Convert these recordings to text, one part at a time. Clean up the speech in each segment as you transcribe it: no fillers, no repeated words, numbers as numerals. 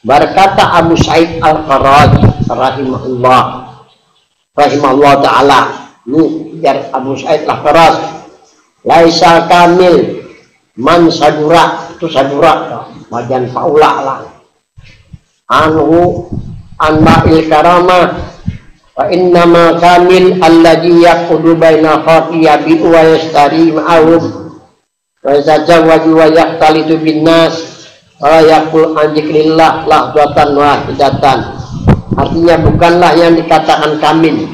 Berkata Abu Sa'id Al-Kharaj rahimahullah ta'ala, ini dari Abu Sa'id Al-Kharaj, laisa kamil man sadura, itu sadura bagian faula lah, anhu anba'il karamah, wa innama kamil alladhi yaqudu baina khatiyabi wa yastari ma'ahum wa yazawwaju wa yahtalitu bin nas wa yaqul an dzikrillah lahdatan wahidatan. Artinya bukanlah yang dikatakan kamil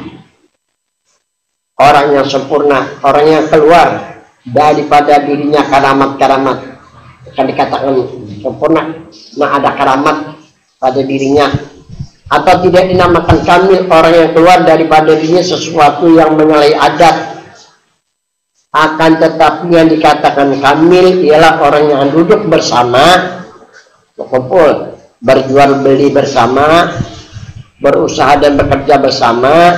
orang yang sempurna, orang yang keluar daripada dirinya karamat-karamat, akan dikatakan sempurna, nah ada karamat pada dirinya, atau tidak dinamakan kamil orang yang keluar daripada dirinya sesuatu yang menyalahi adat. Akan tetapi yang dikatakan kamil ialah orang yang duduk bersama, berkumpul, berjual beli bersama, berusaha dan bekerja bersama,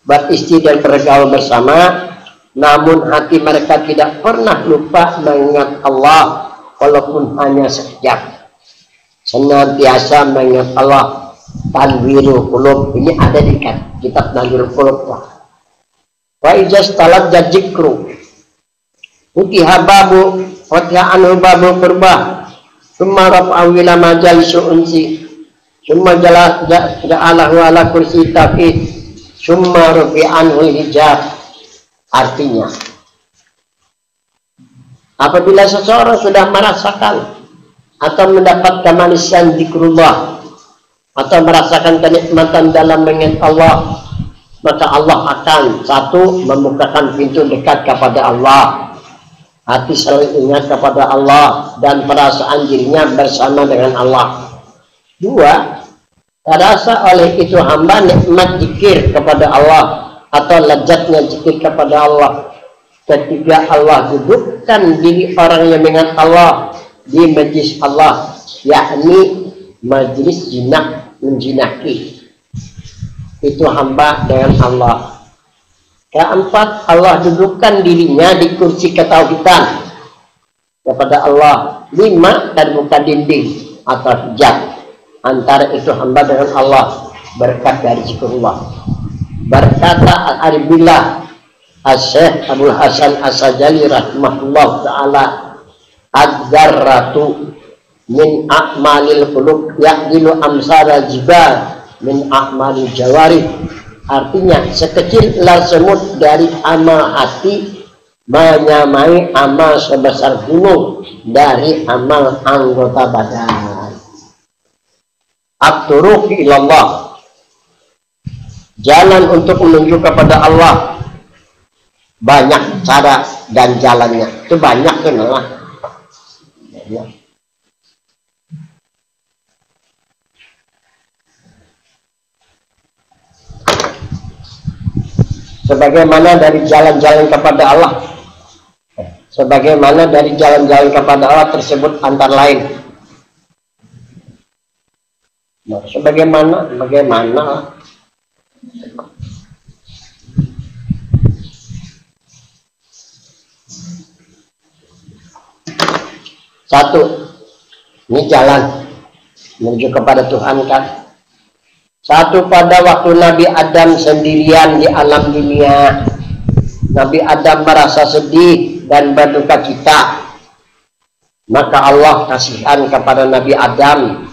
beristri dan bergaul bersama, namun hati mereka tidak pernah lupa mengingat Allah walaupun hanya sekejap. Senantiasa mengingat Allah. Tanwirul qulub, ini ada di kitab Tanwirul Qulub. Wa ijaz talab dzikru utiha babu fatiha anhu babu qurbah summa rafa'u ila majalisu unsi summa ja'alahu ala kursi taqi summa rafi'anhu hijab. Artinya, apabila seseorang sudah merasakan atau mendapat kemanisan zikrullah atau merasakan kenikmatan dalam mengingat Allah, maka Allah akan satu, membukakan pintu dekat kepada Allah, hati selalu ingat kepada Allah dan perasaan dirinya bersama dengan Allah. Dua, terasa oleh itu hamba nikmat zikir kepada Allah atau lezatnya zikir kepada Allah. Ketiga, Allah dudukkan diri orang yang mengingat Allah di majlis Allah, yakni majlis jinak, menjinaki itu hamba dengan Allah. Keempat, Allah dudukkan dirinya di kursi ketauhidan kepada Allah. Lima, dan bukan dinding atau hijab antara itu hamba dengan Allah berkat dari zikrullah. Berkata Al-Aribillah As-Syekh Abdul Hasan As-Sajali rahimahullah ta'ala, ad-darratu min a'malil qulub ya'dilu amsara jibal min a'malil jawarih. Artinya, sekecil ular semut dari amal hati menyamai amal sebesar gunung dari amal anggota badan. At-turuq ilallah, jalan untuk menuju kepada Allah, banyak cara dan jalannya. Itu banyak kan lah. Ya. Sebagaimana dari jalan-jalan kepada Allah, sebagaimana dari jalan-jalan kepada Allah tersebut antara lain. Nah, bagaimana? Satu, ini jalan menuju kepada Tuhan kan. Satu, pada waktu Nabi Adam sendirian di alam dunia, Nabi Adam merasa sedih dan berduka cita. Maka Allah kasihan kepada Nabi Adam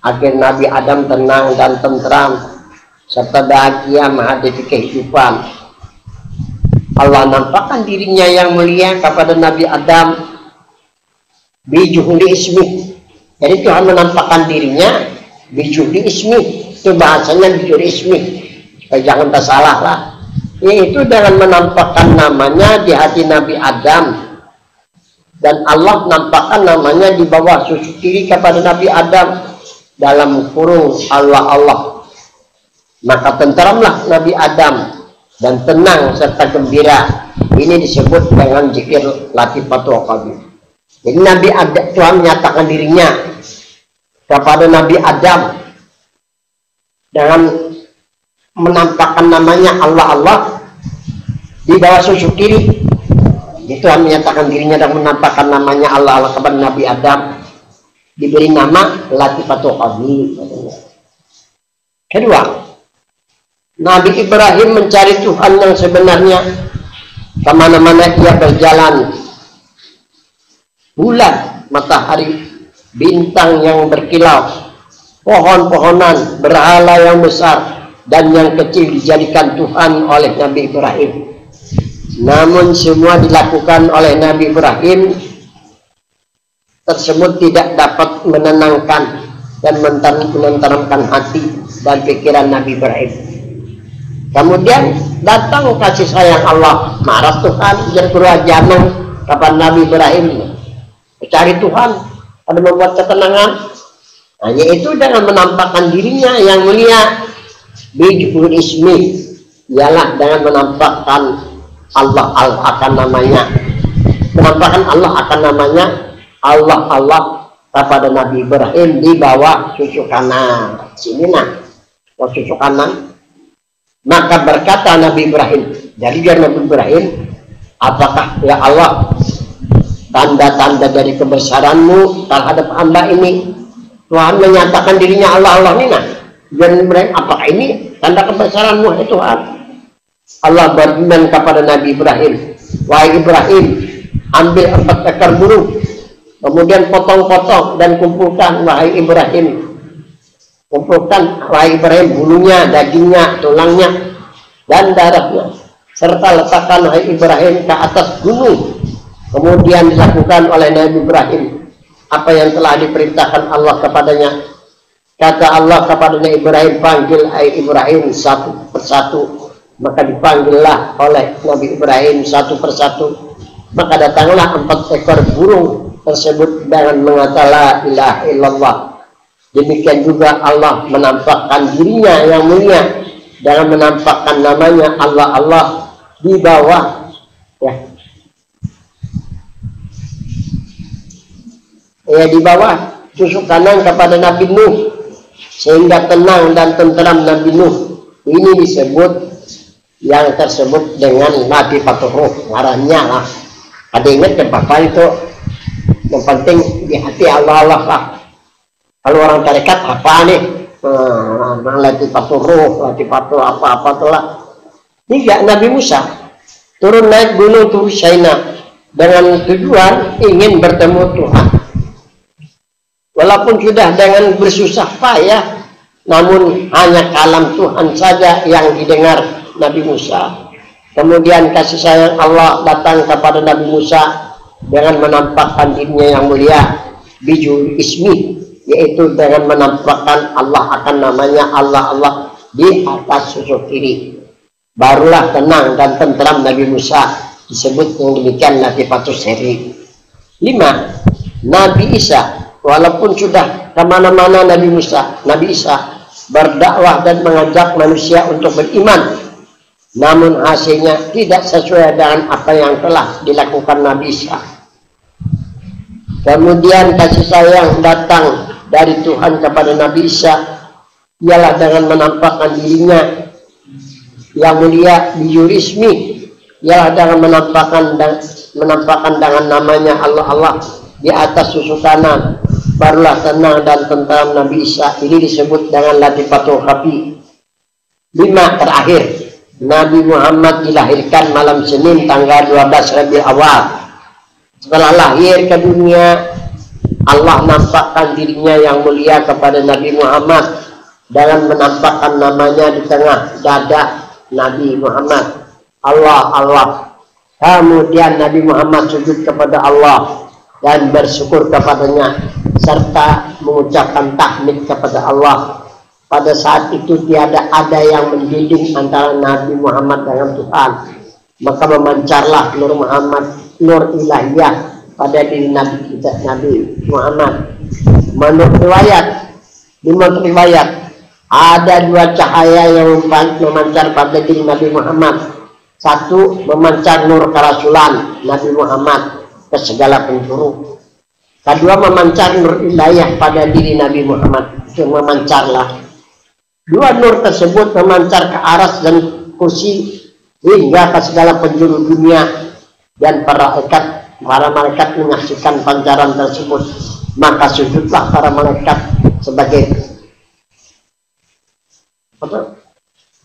agar Nabi Adam tenang dan tentram serta bahagia menghadapi kehidupan. Allah nampakkan dirinya yang mulia kepada Nabi Adam bijuhli ismi. Jadi Tuhan menampakkan dirinya bijuhli ismi. Itu bahasanya bijuhli ismi. Jangan tersalah lah. Yaitu dengan menampakkan namanya di hati Nabi Adam. Dan Allah nampakkan namanya di bawah susu kiri kepada Nabi Adam dalam kurung Allah. Maka tenteramlah Nabi Adam dan tenang serta gembira. Ini disebut dengan zikir latifatul qalbi. Jadi Nabi Adam, Tuhan menyatakan dirinya kepada Nabi Adam dengan menampakkan namanya Allah di bawah susu kiri. Tuhan menyatakan dirinya dan menampakkan namanya Allah kepada Nabi Adam. diberi nama Latifatul Qadri. Kedua, Nabi Ibrahim mencari Tuhan yang sebenarnya. Kemana-mana ia berjalan, bulan, matahari, bintang yang berkilau, pohon-pohonan, berhala yang besar dan yang kecil dijadikan Tuhan oleh Nabi Ibrahim. Namun semua dilakukan oleh Nabi Ibrahim tersebut tidak dapat menenangkan dan menenteramkan hati dan pikiran Nabi Ibrahim. Kemudian datang kasih sayang Allah, marah Tuhan, berkurang janang kapan Nabi Ibrahim mencari Tuhan, ada membuat ketenangan. Hanya itu dengan menampakkan dirinya yang mulia, bijul ismi, ialah dengan menampakkan Allah akan namanya, menampakkan Allah akan namanya Allah kepada Nabi Ibrahim di bawah cucu kanan. Sini nah, cucu kanan. Maka berkata Nabi Ibrahim, dari dia Nabi Ibrahim, apakah ya Allah tanda-tanda dari kebesaranmu terhadap hamba ini? Tuhan menyatakan dirinya Allah ini nah. Dan Ibrahim, apakah ini tanda kebesaranmu ya Tuhan? Allah berfirman kepada Nabi Ibrahim, wahai Ibrahim, ambil 4 ekor burung, kemudian potong-potong dan kumpulkan wahai Ibrahim. Kumpulkan wahai Ibrahim bulunya, dagingnya, tulangnya, dan darahnya, serta letakkan wahai Ibrahim ke atas gunung. Kemudian dilakukan oleh Nabi Ibrahim apa yang telah diperintahkan Allah kepadanya. Kata Allah kepada Nabi Ibrahim, panggil hai Ibrahim satu persatu. Maka dipanggillah oleh Nabi Ibrahim satu persatu. Maka datanglah 4 ekor burung tersebut dengan mengata la ilaha illallah. Demikian juga Allah menampakkan dirinya yang mulia dengan menampakkan namanya Allah di bawah di bawah tusuk kanan kepada Nabi Nuh, sehingga tenang dan tenteram Nabi Nuh. Ini disebut yang tersebut dengan Latifatul Ruh, ngarannya lah. Ada ingat kan Bapak itu? Yang penting di hati Allah lah. Kalau orang tarekat apa nih? Latifatul Ruh, Latifatul apa-apa tuh lah. Tidak, Nabi Musa turun naik gunung Tur Saina dengan tujuan ingin bertemu Tuhan. Walaupun sudah dengan bersusah payah, namun hanya kalam Tuhan saja yang didengar Nabi Musa. Kemudian kasih sayang Allah datang kepada Nabi Musa dengan menampakkan dirinya yang mulia, bijul ismi, yaitu dengan menampakkan Allah akan namanya Allah di atas susuk kiri. Barulah tenang dan tenteram Nabi Musa, disebut yang demikian Latifatul Seri. 5. Nabi Isa, walaupun sudah kemana-mana Nabi Isa berdakwah dan mengajak manusia untuk beriman, namun hasilnya tidak sesuai dengan apa yang telah dilakukan Nabi Isa. Kemudian kasih sayang datang dari Tuhan kepada Nabi Isa, ialah dengan menampakkan dirinya yang mulia bijurismi, ialah dengan menampakkan dengan namanya Allah di atas susu kanan. Barulah tenang dan tentram Nabi Isa. Ini disebut dengan Latifatul Khafi. 5. Terakhir, Nabi Muhammad dilahirkan malam Senin tanggal 12 Rabiul Awal. Setelah lahir ke dunia, Allah nampakkan dirinya yang mulia kepada Nabi Muhammad dengan menampakkan namanya di tengah dada Nabi Muhammad, Allah. Kemudian Nabi Muhammad sujud kepada Allah dan bersyukur kepadanya, serta mengucapkan tahmid kepada Allah. Pada saat itu tiada ada yang mendidik antara Nabi Muhammad dengan Tuhan. Maka memancarlah Nur Muhammad, Nur ilahiyah pada diri Nabi kita, Nabi Muhammad. Menurut riwayat ada 2 cahaya yang memancar pada diri Nabi Muhammad. 1 memancar nur kerasulan Nabi Muhammad ke segala penjuru. Kedua memancar nur ilahiyah pada diri Nabi Muhammad. Itu memancarlah. 2 nur tersebut memancar ke aras dan kursi hingga ke segala penjuru dunia, dan para malaikat menyaksikan pancaran tersebut. maka sujudlah para malaikat sebagai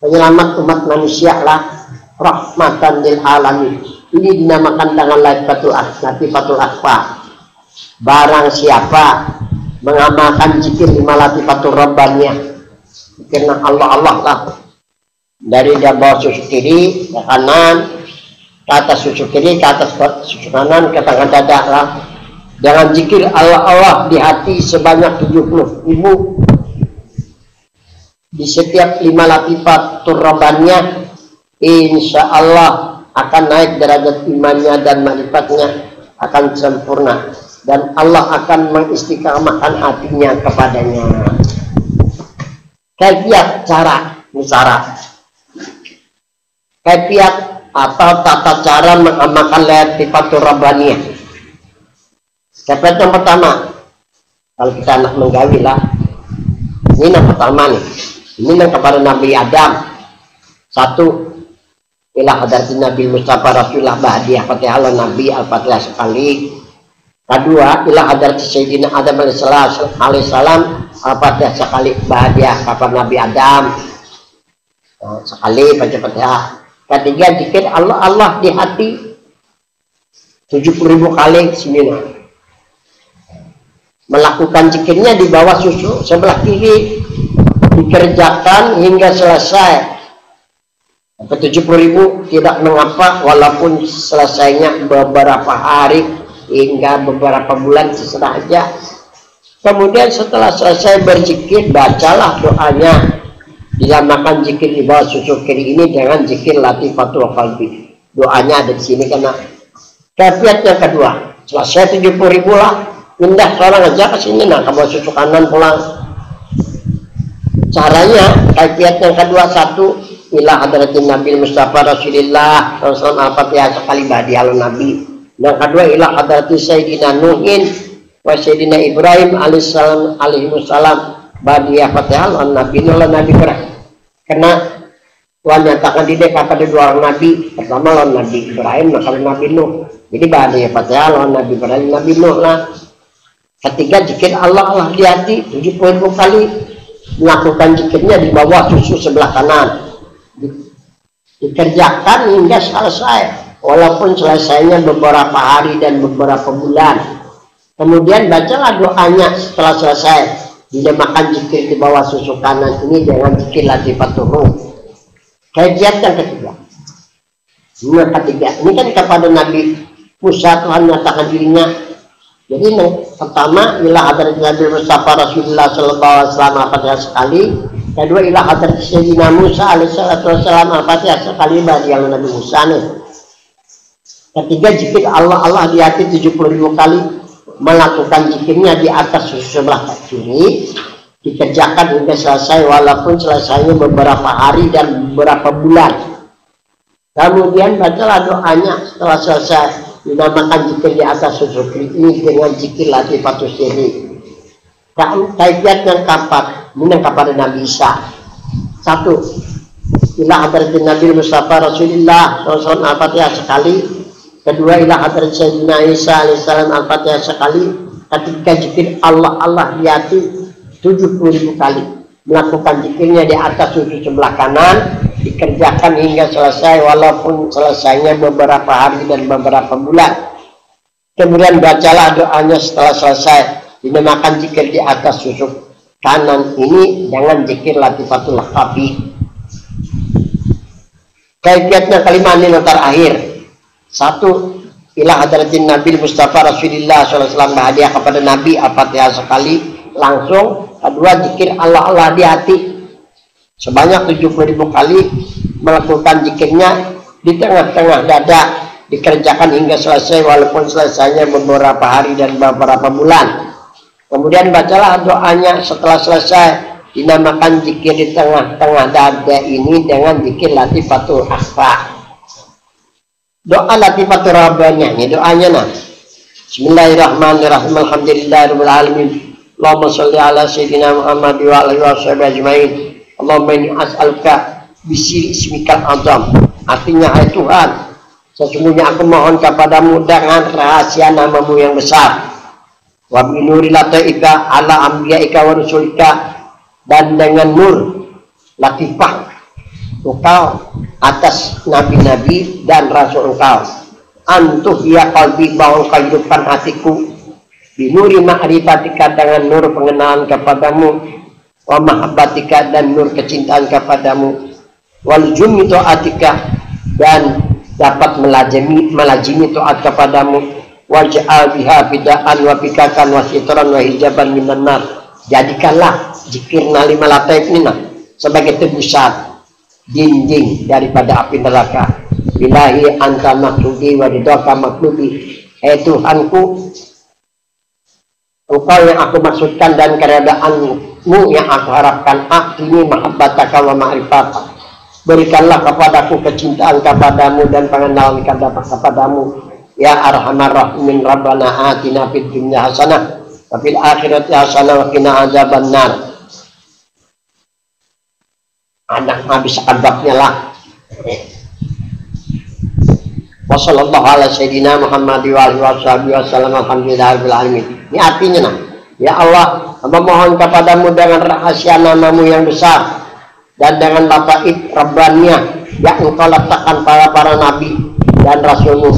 penyelamat umat manusia lah, rahmatan lil alamin. Ini dinamakan dengan latifatul akhfa. Barang siapa mengamalkan zikir 5 latifatul rabbaniyah, karena Allah lah, dari dia bawah susu kiri ke kanan, ke atas susu kiri, ke atas susu kanan, ke tengah dada lah, dengan zikir Allah di hati sebanyak 70.000 di setiap 5 latifatul rabbaniyah, insya Allah akan naik derajat imannya dan ma'rifatnya akan sempurna, dan Allah akan mengistiqamahkan hatinya kepadanya. Kaifiat kaifiat atau tata cara mengamalkan latifatul rabbaniyah. Kaifiat yang pertama, kalau kita anak menggawi lah, ini yang pertama nih, ini yang kepada Nabi Adam. 1, ila hadratin Nabi Mustafa Rasulullah Ba'diyah Fatihah ala Nabi Al-Fatihah sekali. Kedua, ila hadratin Sayyidina Adam alaihissalam Al-Fatihah sekali Ba'diyah kapan Nabi Adam sekali baca Fatihah. Ketiga, zikir Allah di hati 70.000 kali seminggu. Melakukan zikirnya di bawah susu sebelah kiri, dikerjakan hingga selesai. 70.000 tidak mengapa, walaupun selesainya beberapa hari hingga beberapa bulan sesudah aja. Kemudian setelah selesai berzikir, bacalah doanya. Dinamakan zikir di bawah susu kiri ini dengan zikir latifatul qalbi. Doanya ada di sini karena kaifiat yang kedua. Selesai 70.000 lah, pindah seorang aja ke sini, nah ke bawah susu kanan pulang. Caranya kaifiat yang kedua, 1, ila hadratin Nabi Mustafa Rasulullah SAW Al-Fatihah sekali Ba'diyah ala Nabi. Yang kedua, ila hadratin Sayyidina Nuhin wa Sayyidina Ibrahim alaihissalam Ba'diyah Fatihah ala Nabi. Inilah Nabi Ibrahim, karena Tuhan nyatakan di dekat pada 2 orang Nabi. Pertama lawan Nabi Ibrahim, maka Nabi Nuh. Jadi Ba'diyah Fatihah lawan Nabi Ibrahim, Nabi Nuh lah. Ketiga, zikir Allah di hati 70.000 kali. Melakukan zikirnya di bawah susu sebelah kanan, dikerjakan hingga selesai, walaupun selesainya beberapa hari dan beberapa bulan. Kemudian bacalah doanya setelah selesai. Dinamakan zikir di bawah susu kanan ini dengan zikir latifatul ruh. Kaifiat yang ketiga. Yang ketiga, ini kan kepada Nabi Musa Tuhan menyatakan dirinya. Jadi yang pertama, ila hadrat Nabi Mustafa Rasulullah SAW Al-Fatihah sekali. Kedua, ila hadrat Sayyidina Musa alaihissalam Al-Fatihah sekali Ba'diyah Nabi Musa nih. Ketiga, zikir Allah di hati 70.000 kali. Melakukan zikirnya di atas susu sebelah kiri, dikerjakan hingga selesai, walaupun selesainya beberapa hari dan beberapa bulan. Kemudian bacalah doanya setelah selesai. Dinamakan zikir di atas susu kiri ini dengan zikir latifatul siri. Kaifiat yang keempat, ini kepada Nabi Isa. 1, ila hadratin Nabi Mustafa Rasulullah SAW Al-Fatihah sekali. Kedua, ila hadrat Sayyidina Isa alaihissalam Al-Fatihah sekali. Ketiga, zikir Allah di hati 70.000 kali. Melakukan zikirnya di atas susu sebelah kanan, dikerjakan hingga selesai, walaupun selesainya beberapa hari dan beberapa bulan. Kemudian bacalah doanya setelah selesai. Dinamakan zikir di atas susu kanan ini dengan zikir latifatul qalbi. Kaifiatnya kelima, ini yang terakhir. 1, ila hadratin Nabi Mustafa Rasulullah SAW Ba'diyah kepada Nabi Al-Fatihah sekali langsung. Kedua, zikir Allah di hati sebanyak 70.000 kali. Melakukan zikirnya di tengah-tengah dada, dikerjakan hingga selesai, walaupun selesainya beberapa hari dan beberapa bulan. Kemudian bacalah doanya setelah selesai. Dinamakan zikir di tengah-tengah dada ini dengan zikir latifatul akhfa. Doa latifatul rabbaniyah, ini doanya nah. Bismillahirrahmanirrahim. Alhamdulillahirabbil alamin. Allahumma shalli ala sayyidina Muhammad wa alihi washabihi ajmain. Allahumma inni as'aluka bisiri ismikal azam. Artinya, hai Tuhan, sesungguhnya aku mohon kepadamu dengan rahasia namamu yang besar. wa binuri lataika ala anbiyaika wa rusulika, dan dengan nur latifah engkau atas nabi-nabi dan rasul engkau, antuh ya qalbi, bahwa engkau hidupkan hatiku, binuri ma'rifatika, dengan nur pengenalan kepadamu, wa mahabbatika, dan nur kecintaan kepadamu, wal jummi ta'atika, dan dapat melazimi taat kepadamu, waj'al biha bida'an wa bikakan wa sitran wa hijaban minan nar. Jadikanlah zikir lima lataif ini sebagai tebusan dinding daripada api neraka. Bilahi anta makludi wa ridhaka maklubi, Tuhanku, engkau yang aku maksudkan dan keredaanmu yang aku harapkan. Aktini mahabbataka wa ma'rifataka, berikanlah kepadaku kecintaan kepadamu dan pengenalan kepadamu. Ya arhamar rahimin, rabbana atina fid dunya hasanah wa fil akhirati hasanah wa qina adzabannar. Anak habis ababnya lah. Wassallallahu ala sayyidina Muhammad wa alihi wasallam, alhamdulillahirabbil alamin. Ini artinya ya Allah, hamba mohon kepadamu dengan rahasia namamu yang besar dan dengan lataif Rabbaniyah yang engkau letakkan para nabi dan rasulmu,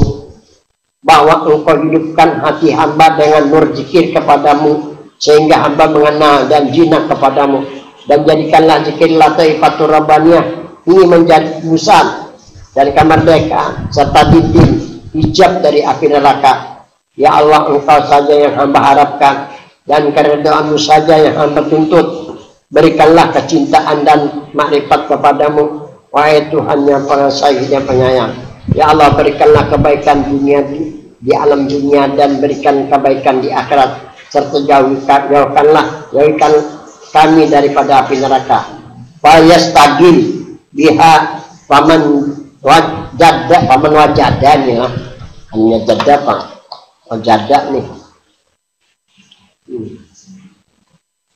bahwa engkau hidupkan hati hamba dengan nur zikir kepadamu, sehingga hamba mengenal dan jinak kepadamu, dan jadikanlah zikir lataifatur Rabbaniyah ini menjadi tebusan dari kemerdekaan serta dinding hijab dari api neraka. Ya Allah, engkau saja yang hamba harapkan dan keredaanmu saja yang hamba tuntut. Berikanlah kecintaan dan makrifat kepadamu, wahai Tuhan yang pengasih dan penyayang. Ya Allah, berikanlah kebaikan dunia di alam dunia dan berikan kebaikan di akhirat, serta jauhkan kami daripada api neraka. Fayastagil biha paman wajada nih lah, hanya jada pak, wajada nih.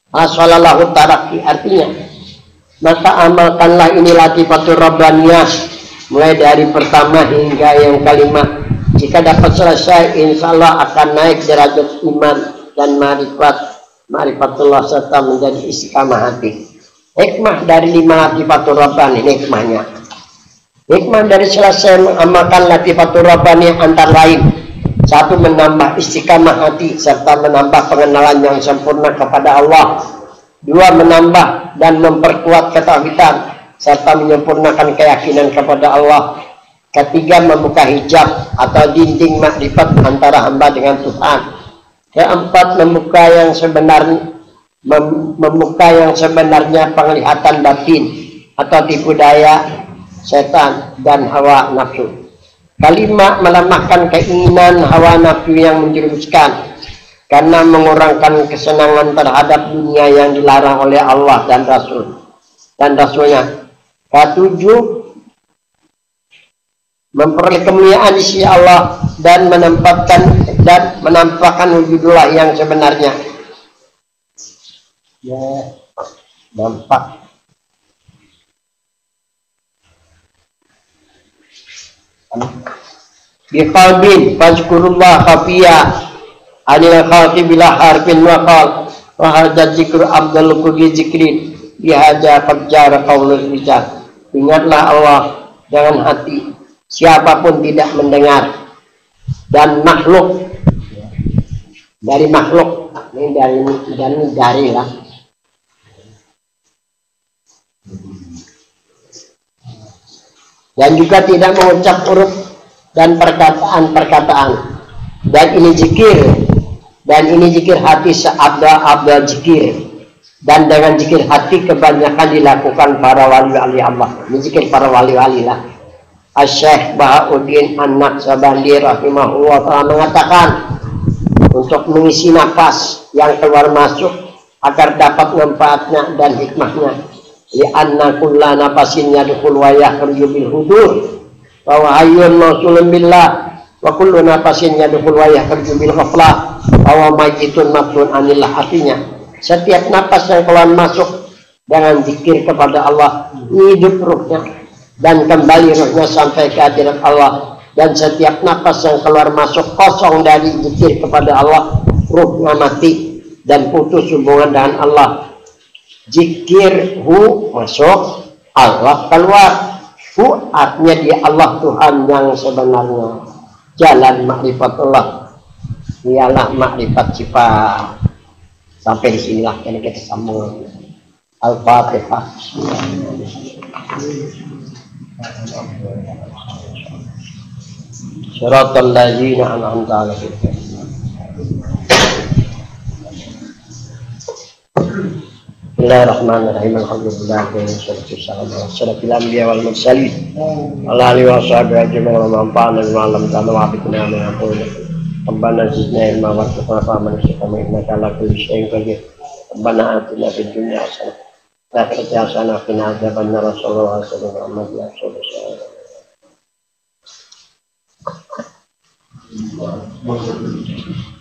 Aswalallahu taraki, artinya maka amalkanlah ini latifatur Rabbaniyah mulai dari pertama hingga yang kelima. Jika dapat selesai, insya Allah akan naik derajat iman dan ma'rifatullah serta menjadi istiqamah hati. Hikmah dari 5 latifatur Rabbaniyah, hikmahnya. Hikmah dari selesai mengamalkan latifatur Rabbaniyah antara lain: 1. Menambah istiqamah hati serta menambah pengenalan yang sempurna kepada Allah. 2. Menambah dan memperkuat ketauhidan serta menyempurnakan keyakinan kepada Allah. 3. Membuka hijab atau dinding makrifat antara hamba dengan Tuhan. 4. Membuka yang sebenarnya penglihatan batin atau tipu daya setan dan hawa nafsu. 5. Melemahkan keinginan hawa nafsu yang menjerumuskan karena mengurangkan kesenangan terhadap dunia yang dilarang oleh Allah dan Rasulnya. 7. Memperoleh kemuliaan di sisi Allah dan menampakkan wujudullah yang sebenarnya. Ya, nampak. Biqalbin fazkurullah khafiyya anil khalqi bila harfin waqal wa hadza zikru abdul kulli zikrin bihaja fajjar qaulul rijal. Ingatlah Allah dengan hati, siapapun tidak mendengar, dan makhluk dari makhluk ini dari lah. Dan juga tidak mengucap huruf dan perkataan-perkataan. Dan ini zikir hati seabdal zikir. Dan dengan zikir hati kebanyakan dilakukan para wali-wali Allah. Ini zikir para wali-wali lah. Asy-Syaikh Bahauddin An-Naqsabandi rahimahullah telah mengatakan, untuk mengisi nafas yang keluar masuk agar dapat manfaatnya dan hikmahnya. Li'anna kulla nafasin yadkhul wa yakhruju bil hudur wa hayyun mausulun billah wa kullu nafasin yadkhul wa yakhruju bil ghaflah wa mayyitun mabtun anillah. Artinya, setiap nafas yang keluar masuk dengan zikir kepada Allah, hidup ruhnya dan kembali ruhnya sampai ke hadirat Allah. Dan setiap nafas yang keluar masuk kosong dari zikir kepada Allah, ruhnya mati dan putus hubungan dengan Allah. Zikir hu masuk, Allah keluar. Hu artinya dia Allah Tuhan yang sebenarnya. Jalan makrifatullah ialah makrifat sifat. Sampai di sinilah ini kita sambung. Al-Fatihah. Shiratal ladzina an'amta 'alaihim. Bismillahirrahmanirrahim. Alhamdulillah wassalamu ala asyrafil anbiya wal mursalin. Ala alihi washabihi ajmain wa man fa'ala bima 'allamtana wa bi'na min aqul. Rabbana zidna ilma warzuqna fahman innaka ala kulli syai'in qadir. Rabbana atina fid dunya hasanah wa fil akhirati hasanah wa qina adzabannar. Sallallahu alaihi wasallam.